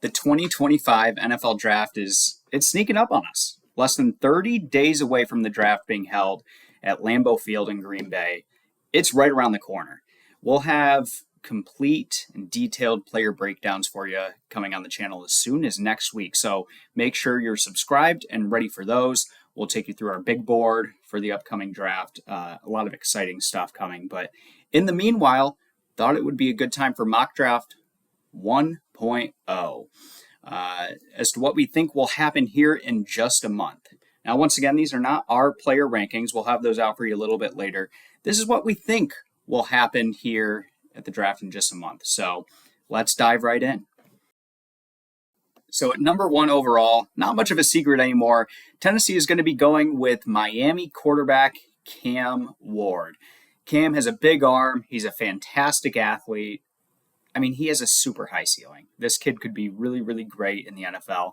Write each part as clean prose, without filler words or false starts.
The 2025 NFL Draft it's sneaking up on us. Less than 30 days away from the draft being held at Lambeau Field in Green Bay. It's right around the corner. We'll have complete and detailed player breakdowns for you coming on the channel as soon as next week. So make sure you're subscribed and ready for those. We'll take you through our big board for the upcoming draft. A lot of exciting stuff coming. But in the meanwhile, thought it would be a good time for Mock Draft 1.0 as to what we think will happen here in just a month. Now, once again, these are not our player rankings. We'll have those out for you a little bit later. This is what we think will happen here at the draft in just a month. So let's dive right in. So at number 1 overall, not much of a secret anymore, Tennessee is going to be going with Miami quarterback Cam Ward. Cam has a big arm. He's a fantastic athlete. I mean, he has a super high ceiling. This kid could be really, really great in the NFL.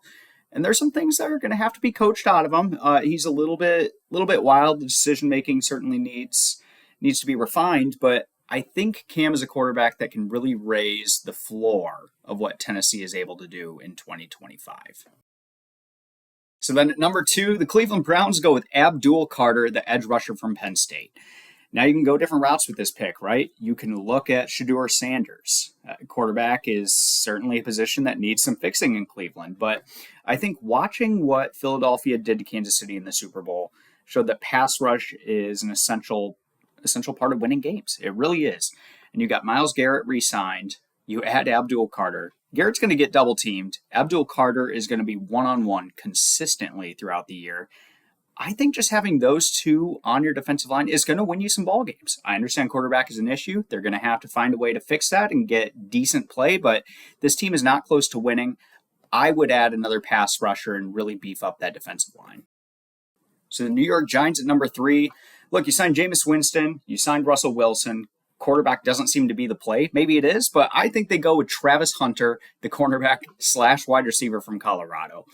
And there's some things that are going to have to be coached out of him. He's a little bit wild. The decision-making certainly needs to be refined, but I think Cam is a quarterback that can really raise the floor of what Tennessee is able to do in 2025. So then at number 2, the Cleveland Browns go with Abdul Carter, the edge rusher from Penn State. Now you can go different routes with this pick, right? You can look at Shedeur Sanders. Quarterback is certainly a position that needs some fixing in Cleveland, but I think watching what Philadelphia did to Kansas City in the Super Bowl showed that pass rush is an essential part of winning games. It really is. And you got Myles Garrett re-signed. You add Abdul Carter. Garrett's going to get double teamed. Abdul Carter is going to be one-on-one consistently throughout the year. I think just having those two on your defensive line is going to win you some ball games. I understand quarterback is an issue. They're going to have to find a way to fix that and get decent play, but this team is not close to winning. I would add another pass rusher and really beef up that defensive line. So the New York Giants at number 3. Look, you signed Jameis Winston. You signed Russell Wilson. Quarterback doesn't seem to be the play. Maybe it is, but I think they go with Travis Hunter, the cornerback / wide receiver from Colorado.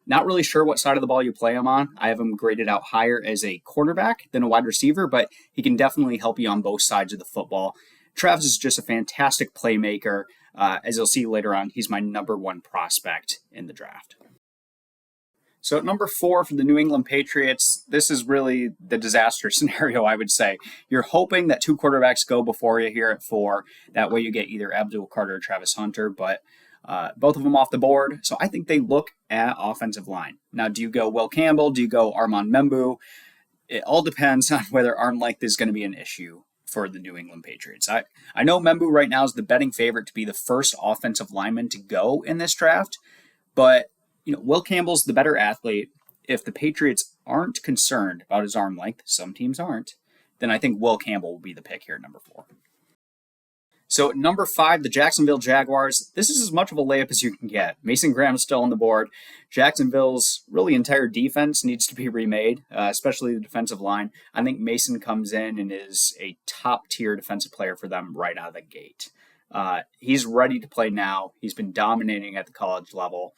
Not really sure what side of the ball you play him on. I have him graded out higher as a cornerback than a wide receiver, but he can definitely help you on both sides of the football. Travis is just a fantastic playmaker. As you'll see later on, he's my number 1 prospect in the draft. So at number 4 for the New England Patriots, this is really the disaster scenario, I would say. You're hoping that 2 quarterbacks go before you here at 4. That way you get either Abdul Carter or Travis Hunter, but both of them off the board. So I think they look at offensive line. Now, do you go Will Campbell? Do you go Armand Membu? It all depends on whether arm length is going to be an issue for the New England Patriots. I know Membu right now is the betting favorite to be the first offensive lineman to go in this draft, but Will Campbell's the better athlete. If the Patriots aren't concerned about his arm length, some teams aren't, then I think Will Campbell will be the pick here at number 4. So at number 5, the Jacksonville Jaguars. This is as much of a layup as you can get. Mason Graham is still on the board. Jacksonville's really entire defense needs to be remade, especially the defensive line. I think Mason comes in and is a top-tier defensive player for them right out of the gate. He's ready to play now. He's been dominating at the college level.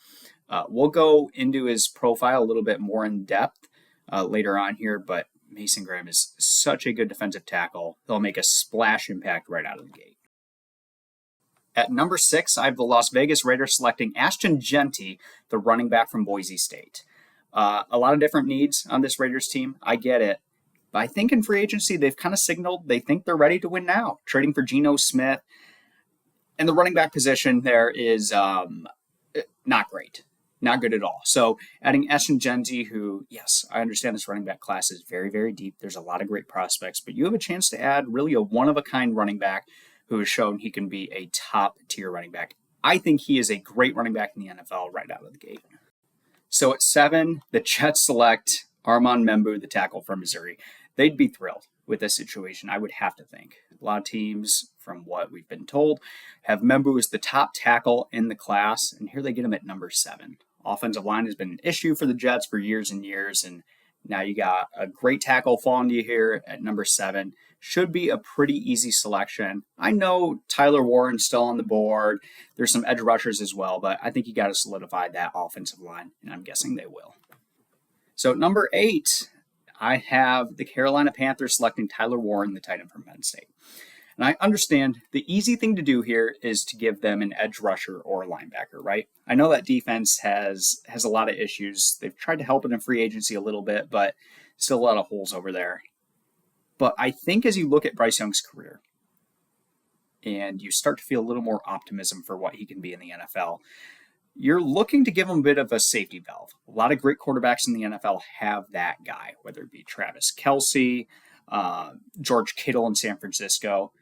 We'll go into his profile a little bit more in depth later on here, but Mason Graham is such a good defensive tackle. He'll make a splash impact right out of the gate. At number 6, I have the Las Vegas Raiders selecting Ashton Jeanty, the running back from Boise State. A lot of different needs on this Raiders team. I get it. But I think in free agency, they've kind of signaled they think they're ready to win now, trading for Geno Smith. And the running back position there is not great. Not good at all. So adding Ashton Jeanty, who, yes, I understand this running back class is very, very deep. There's a lot of great prospects, but you have a chance to add really a one-of-a-kind running back who has shown he can be a top-tier running back. I think he is a great running back in the NFL right out of the gate. So at 7, the Jets select Armand Membu, the tackle from Missouri. They'd be thrilled with this situation, I would have to think. A lot of teams, from what we've been told, have Membu as the top tackle in the class, and here they get him at number 7. Offensive line has been an issue for the Jets for years and years, and now you got a great tackle falling to you here at number 7. Should be a pretty easy selection. I know Tyler Warren's still on the board. There's some edge rushers as well, but I think you got to solidify that offensive line, and I'm guessing they will. So at number 8, I have the Carolina Panthers selecting Tyler Warren, the tight end from Penn State. And I understand the easy thing to do here is to give them an edge rusher or a linebacker, right? I know that defense has a lot of issues. They've tried to help it in free agency a little bit, but still a lot of holes over there. But I think as you look at Bryce Young's career and you start to feel a little more optimism for what he can be in the NFL, you're looking to give him a bit of a safety valve. A lot of great quarterbacks in the NFL have that guy, whether it be Travis Kelce, George Kittle in San Francisco.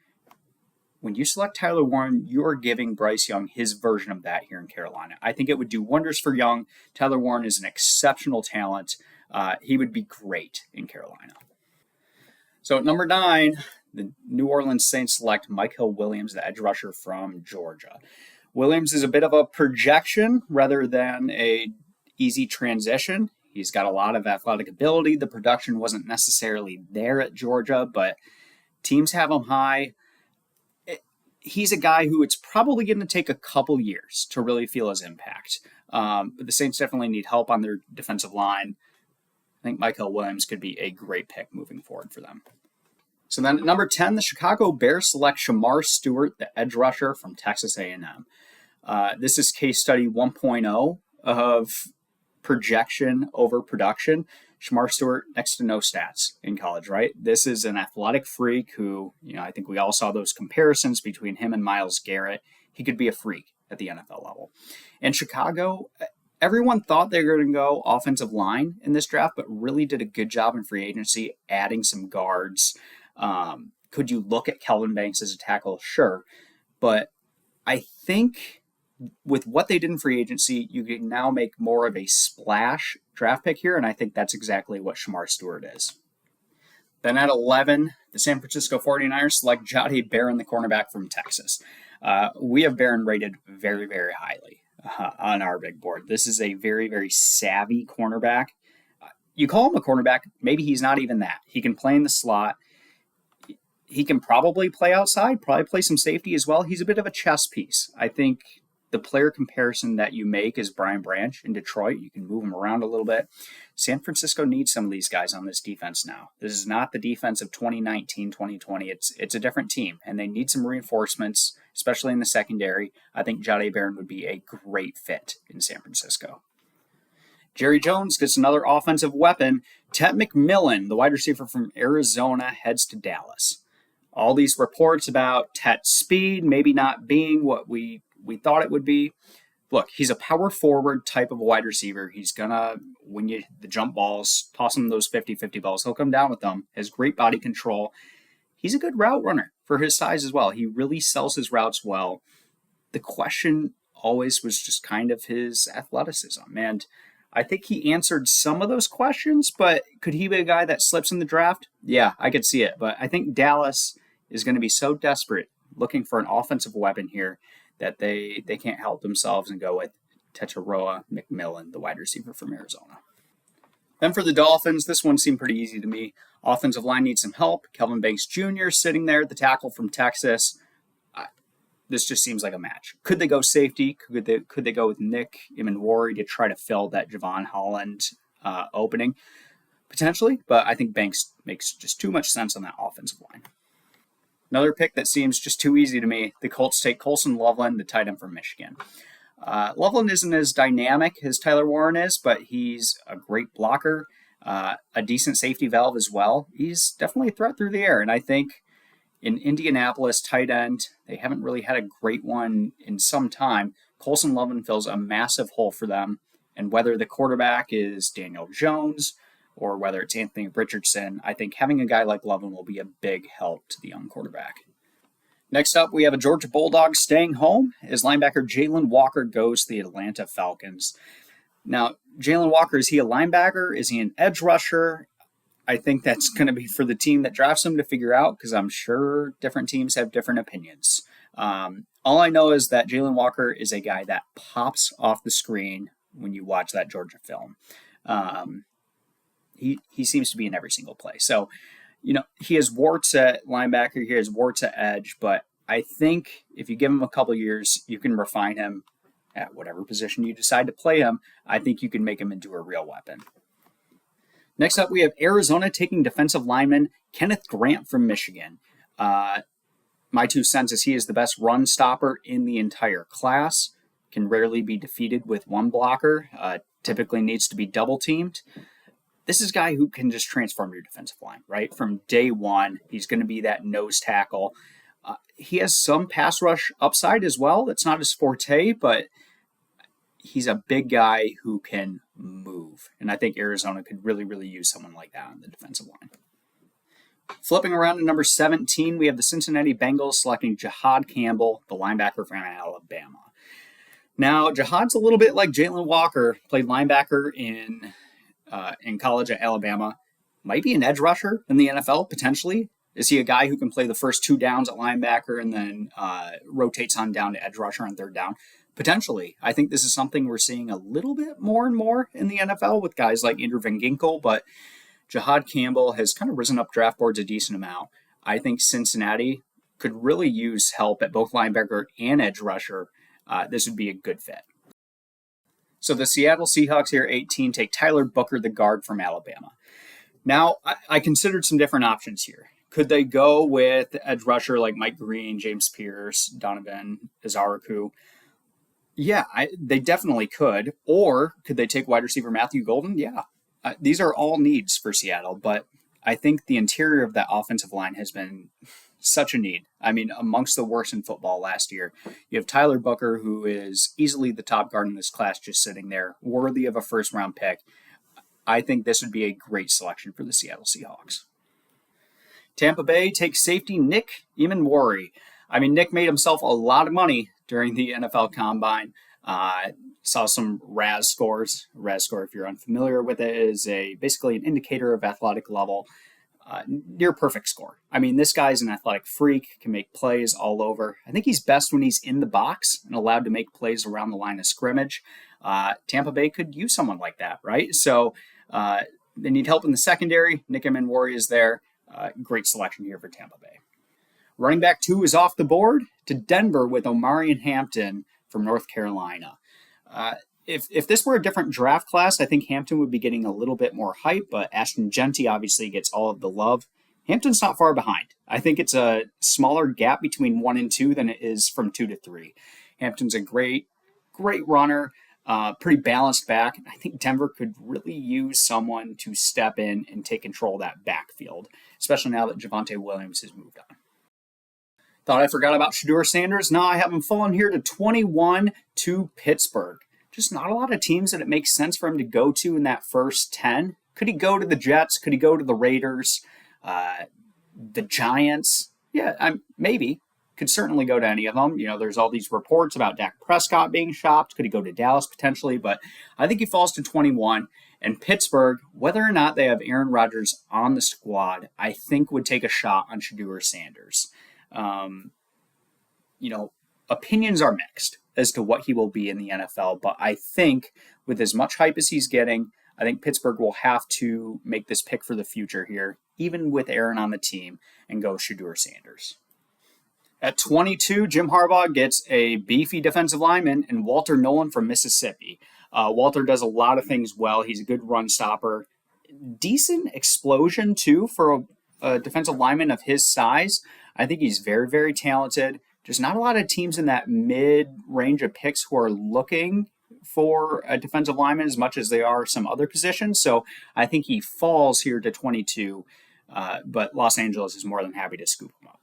When you select Tyler Warren, you're giving Bryce Young his version of that here in Carolina. I think it would do wonders for Young. Tyler Warren is an exceptional talent. He would be great in Carolina. So at number 9, the New Orleans Saints select Michael Williams, the edge rusher from Georgia. Williams is a bit of a projection rather than a easy transition. He's got a lot of athletic ability. The production wasn't necessarily there at Georgia, but teams have him high. He's a guy who it's probably going to take a couple years to really feel his impact. But the Saints definitely need help on their defensive line. I think Michael Williams could be a great pick moving forward for them. So then at number 10, the Chicago Bears select Shedeur Sanders, the edge rusher from Texas A&M. This is case study 1.0 of projection over production. Shedeur Sanders, next to no stats in college, right? This is an athletic freak who, I think we all saw those comparisons between him and Myles Garrett. He could be a freak at the NFL level. And Chicago, everyone thought they were going to go offensive line in this draft, but really did a good job in free agency, adding some guards. Could you look at Kelvin Banks as a tackle? Sure. But I think with what they did in free agency, you can now make more of a splash draft pick here, and I think that's exactly what Shedeur Sanders is. Then at 11, the San Francisco 49ers select Jahdae Barron, the cornerback from Texas. We have Barron rated very, very highly on our big board. This is a very, very savvy cornerback. You call him a cornerback, maybe he's not even that. He can play in the slot. He can probably play outside, probably play some safety as well. He's a bit of a chess piece. I think the player comparison that you make is Brian Branch in Detroit. You can move him around a little bit. San Francisco needs some of these guys on this defense now. This is not the defense of 2019, 2020. It's a different team, and they need some reinforcements, especially in the secondary. I think Jahdae Barron would be a great fit in San Francisco. Jerry Jones gets another offensive weapon. Ted McMillan, the wide receiver from Arizona, heads to Dallas. All these reports about Ted's speed maybe not being what we thought it would be. Look, he's a power forward type of wide receiver. He's going to, when you the jump balls, toss him those 50-50 balls, he'll come down with them. Has great body control. He's a good route runner for his size as well. He really sells his routes well. The question always was just kind of his athleticism. And I think he answered some of those questions, but could he be a guy that slips in the draft? Yeah, I could see it. But I think Dallas is going to be so desperate looking for an offensive weapon here that they can't help themselves and go with Tetairoa McMillan, the wide receiver from Arizona. Then for the Dolphins, this one seemed pretty easy to me. Offensive line needs some help. Kelvin Banks Jr. sitting there, the tackle from Texas. This just seems like a match. Could they go safety? Could they go with Nick Imanwari to try to fill that Javon Holland opening? Potentially, but I think Banks makes just too much sense on that offensive line. Another pick that seems just too easy to me, the Colts take Colson Loveland, the tight end from Michigan. Loveland isn't as dynamic as Tyler Warren is, but he's a great blocker, a decent safety valve as well. He's definitely a threat through the air, and I think in Indianapolis, tight end, they haven't really had a great one in some time. Colson Loveland fills a massive hole for them, and whether the quarterback is Daniel Jones or whether it's Anthony Richardson, I think having a guy like Loveland will be a big help to the young quarterback. Next up, we have a Georgia Bulldog staying home as linebacker Jalen Walker goes to the Atlanta Falcons. Now, Jalen Walker, is he a linebacker? Is he an edge rusher? I think that's going to be for the team that drafts him to figure out, because I'm sure different teams have different opinions. All I know is that Jalen Walker is a guy that pops off the screen when you watch that Georgia film. He seems to be in every single play. So, he has warts at linebacker, he has warts at edge, but I think if you give him a couple years, you can refine him at whatever position you decide to play him. I think you can make him into a real weapon. Next up, we have Arizona taking defensive lineman Kenneth Grant from Michigan. My 2 cents is he is the best run stopper in the entire class. Can rarely be defeated with one blocker. Typically needs to be double teamed. This is a guy who can just transform your defensive line, right? From day one, he's going to be that nose tackle. He has some pass rush upside as well. That's not his forte, but he's a big guy who can move. And I think Arizona could really, really use someone like that on the defensive line. Flipping around to number 17, we have the Cincinnati Bengals selecting Jahad Campbell, the linebacker from Alabama. Now, Jahad's a little bit like Jalen Walker, played linebacker in college at Alabama. Might be an edge rusher in the NFL, potentially. Is he a guy who can play the first 2 downs at linebacker and then rotates on down to edge rusher on 3rd down? Potentially. I think this is something we're seeing a little bit more and more in the NFL with guys like Andrew Van Ginkel, but Jahad Campbell has kind of risen up draft boards a decent amount. I think Cincinnati could really use help at both linebacker and edge rusher. This would be a good fit. So the Seattle Seahawks here, 18, take Tyler Booker, the guard from Alabama. Now, I considered some different options here. Could they go with edge rusher like Mike Green, James Pierce, Donovan Izaraku? Yeah, they definitely could. Or could they take wide receiver Matthew Golden? Yeah. These are all needs for Seattle, but I think the interior of that offensive line has been such a need. I mean, amongst the worst in football last year. You have Tyler Booker, who is easily the top guard in this class, just sitting there, worthy of a first-round pick. I think this would be a great selection for the Seattle Seahawks. Tampa Bay takes safety Nick Emanwari. I mean, Nick made himself a lot of money during the NFL Combine. Saw some RAS scores. RAS score, if you're unfamiliar with it, is basically an indicator of athletic level. Near perfect score. I mean, this guy's an athletic freak, can make plays all over. I think he's best when he's in the box and allowed to make plays around the line of scrimmage. Tampa Bay could use someone like that, right? So they need help in the secondary. Nick Emanwari is there. Great selection here for Tampa Bay. Running back 2 is off the board to Denver with Omarion Hampton from North Carolina. If this were a different draft class, I think Hampton would be getting a little bit more hype, but Ashton Genty obviously gets all of the love. Hampton's not far behind. I think it's a smaller gap between 1 and 2 than it is from 2 to 3. Hampton's a great runner, pretty balanced back. I think Denver could really use someone to step in and take control of that backfield, especially now that Javonte Williams has moved on. Thought I forgot about Shedeur Sanders. No, I have him falling here to 21 to Pittsburgh. Just not a lot of teams that it makes sense for him to go to in that first 10. Could he go to the Jets? Could he go to the Raiders? The Giants? Yeah, maybe. Could certainly go to any of them. You know, there's all these reports about Dak Prescott being shopped. Could he go to Dallas potentially? But I think he falls to 21. And Pittsburgh, whether or not they have Aaron Rodgers on the squad, I think would take a shot on Shedeur Sanders. Opinions are mixed as to what he will be in the NFL, but I think with as much hype as he's getting, I think Pittsburgh will have to make this pick for the future here, even with Aaron on the team, and go Shedeur Sanders. At 22, Jim Harbaugh gets a beefy defensive lineman and Walter Nolan from Mississippi. Walter does a lot of things well. He's a good run stopper. Decent explosion, too, for a defensive lineman of his size. I think he's very, very talented. There's not a lot of teams in that mid-range of picks who are looking for a defensive lineman as much as they are some other positions. So I think he falls here to 22, but Los Angeles is more than happy to scoop him up.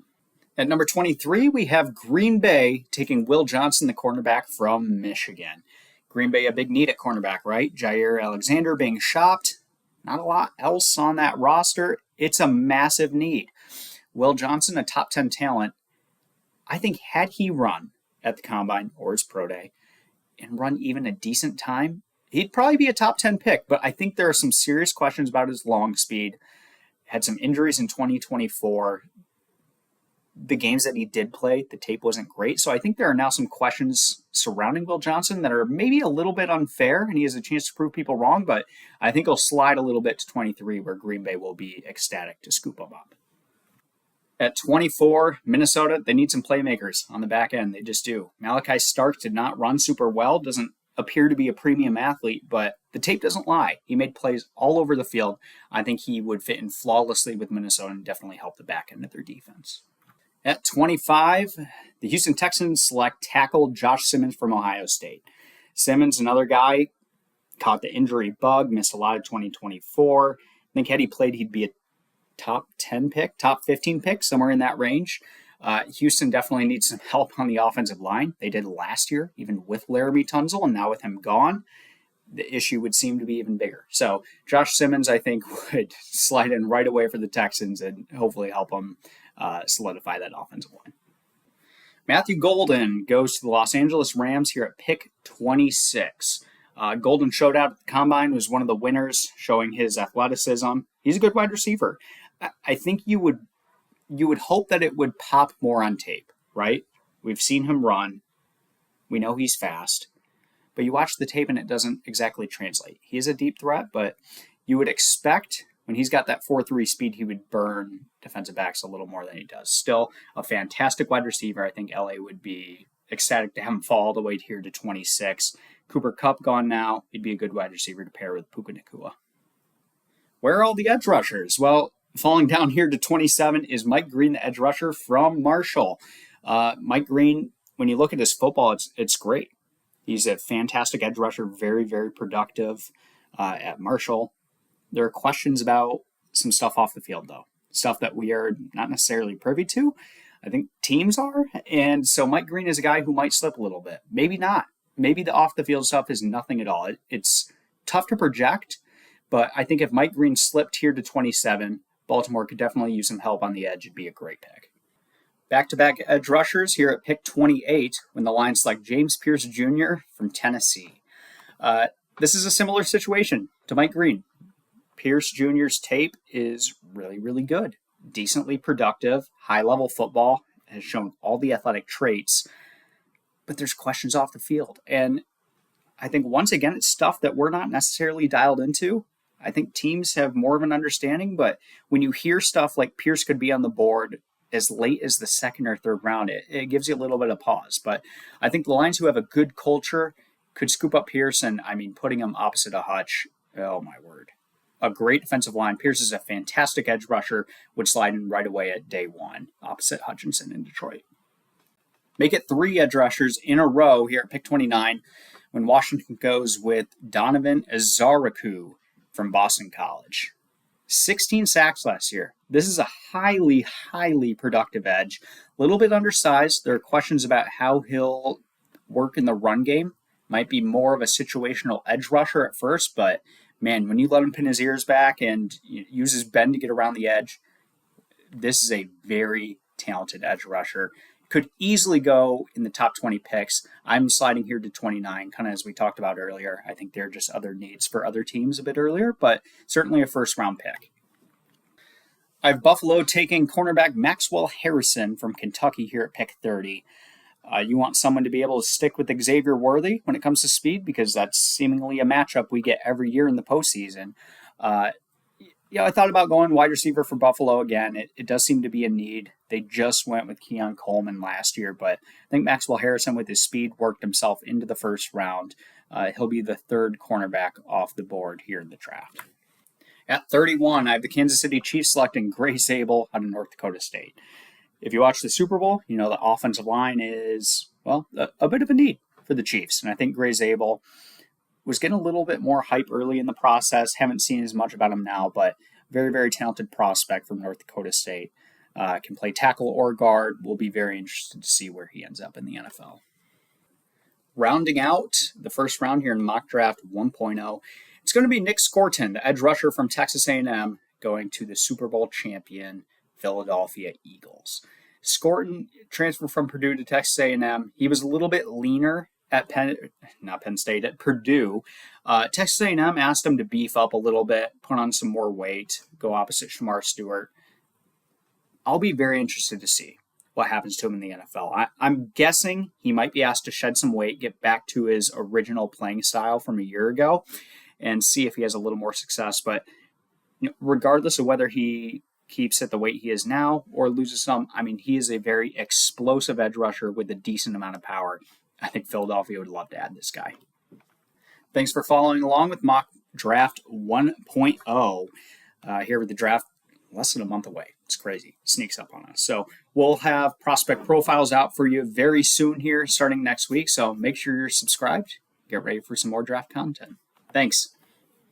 At number 23, we have Green Bay taking Will Johnson, the cornerback from Michigan. Green Bay, a big need at cornerback, right? Jair Alexander being shopped. Not a lot else on that roster. It's a massive need. Will Johnson, a top 10 talent. I think had he run at the Combine or his pro day and run even a decent time, he'd probably be a top 10 pick. But I think there are some serious questions about his long speed. Had some injuries in 2024. The games that he did play, the tape wasn't great. So I think there are now some questions surrounding Will Johnson that are maybe a little bit unfair, and he has a chance to prove people wrong. But I think he'll slide a little bit to 23, where Green Bay will be ecstatic to scoop him up. At 24, Minnesota, they need some playmakers on the back end. They just do. Malachi Starks did not run super well, doesn't appear to be a premium athlete, but the tape doesn't lie. He made plays all over the field. I think he would fit in flawlessly with Minnesota and definitely help the back end of their defense. At 25, the Houston Texans select tackle Josh Simmons from Ohio State. Simmons, another guy, caught the injury bug, missed a lot of 2024. I think had he played, he'd be a top 10 pick, top 15 pick, somewhere in that range. Houston definitely needs some help on the offensive line. They did last year, even with Laramie Tunsil, and now with him gone, the issue would seem to be even bigger. So Josh Simmons, I think, would slide in right away for the Texans and hopefully help them solidify that offensive line. Matthew Golden goes to the Los Angeles Rams here at pick 26. Golden showed out at the Combine, was one of the winners, showing his athleticism. He's a good wide receiver. I think you would hope that it would pop more on tape, right? We've seen him run. We know he's fast. But you watch the tape and it doesn't exactly translate. He is a deep threat, but you would expect when he's got that 4.3 speed, he would burn defensive backs a little more than he does. Still a fantastic wide receiver. I think LA would be ecstatic to have him fall all the way here to 26. Cooper Kupp gone now. He'd be a good wide receiver to pair with Puka Nacua. Where are all the edge rushers? Well, falling down here to 27 is Mike Green, the edge rusher from Marshall. Mike Green, when you look at his football, it's great. He's a fantastic edge rusher, very, very productive at Marshall. There are questions about some stuff off the field, though. Stuff that we are not necessarily privy to. I think teams are. And so Mike Green is a guy who might slip a little bit. Maybe not. Maybe the off-the-field stuff is nothing at all. It's tough to project, but I think if Mike Green slipped here to 27, Baltimore could definitely use some help on the edge. It'd be a great pick. Back-to-back edge rushers here at pick 28 when the Lions select James Pierce Jr. from Tennessee. This is a similar situation to Mike Green. Pierce Jr.'s tape is really, really good. Decently productive, high-level football, has shown all the athletic traits, but there's questions off the field. And I think, once again, it's stuff that we're not necessarily dialed into. I think teams have more of an understanding, but when you hear stuff like Pierce could be on the board as late as the second or third round, it gives you a little bit of pause. But I think the Lions, who have a good culture, could scoop up Pierce, and putting him opposite of Hutch, oh my word. A great defensive line. Pierce is a fantastic edge rusher, would slide in right away at day one, opposite Hutchinson in Detroit. Make it 3 edge rushers in a row here at pick 29 when Washington goes with Donovan Azaraku from Boston College. 16 sacks last year. This is a highly, highly productive edge. A little bit undersized. There are questions about how he'll work in the run game. Might be more of a situational edge rusher at first, but man, when you let him pin his ears back and use his bend to get around the edge, this is a very talented edge rusher. Could easily go in the top 20 picks. I'm sliding here to 29, kind of as we talked about earlier. I think there are just other needs for other teams a bit earlier, but certainly a first-round pick. I have Buffalo taking cornerback Maxwell Harrison from Kentucky here at pick 30. You want someone to be able to stick with Xavier Worthy when it comes to speed, because that's seemingly a matchup we get every year in the postseason. I thought about going wide receiver for Buffalo again. It does seem to be a need. They just went with Keon Coleman last year, but I think Maxwell Harrison with his speed worked himself into the first round. He'll be the third cornerback off the board here in the draft. At 31, I have the Kansas City Chiefs selecting Gray Zabel out of North Dakota State. If you watch the Super Bowl, you know the offensive line is, a bit of a need for the Chiefs. And I think Gray Zabel was getting a little bit more hype early in the process. Haven't seen as much about him now, but very, very talented prospect from North Dakota State. Can play tackle or guard. We'll be very interested to see where he ends up in the NFL. Rounding out the first round here in mock draft 1.0, it's going to be Nick Scorton, the edge rusher from Texas A&M, going to the Super Bowl champion Philadelphia Eagles. Scorton transferred from Purdue to Texas A&M. He was a little bit leaner at Purdue. Texas A&M asked him to beef up a little bit, put on some more weight, go opposite Shamar Stewart. I'll be very interested to see what happens to him in the NFL. I'm guessing he might be asked to shed some weight, get back to his original playing style from a year ago, and see if he has a little more success. But regardless of whether he keeps at the weight he is now or loses some, he is a very explosive edge rusher with a decent amount of power. I think Philadelphia would love to add this guy. Thanks for following along with Mock Draft 1.0. Here with the draft less than a month away. It's crazy. Sneaks up on us. So we'll have prospect profiles out for you very soon here, starting next week. So make sure you're subscribed. Get ready for some more draft content. Thanks.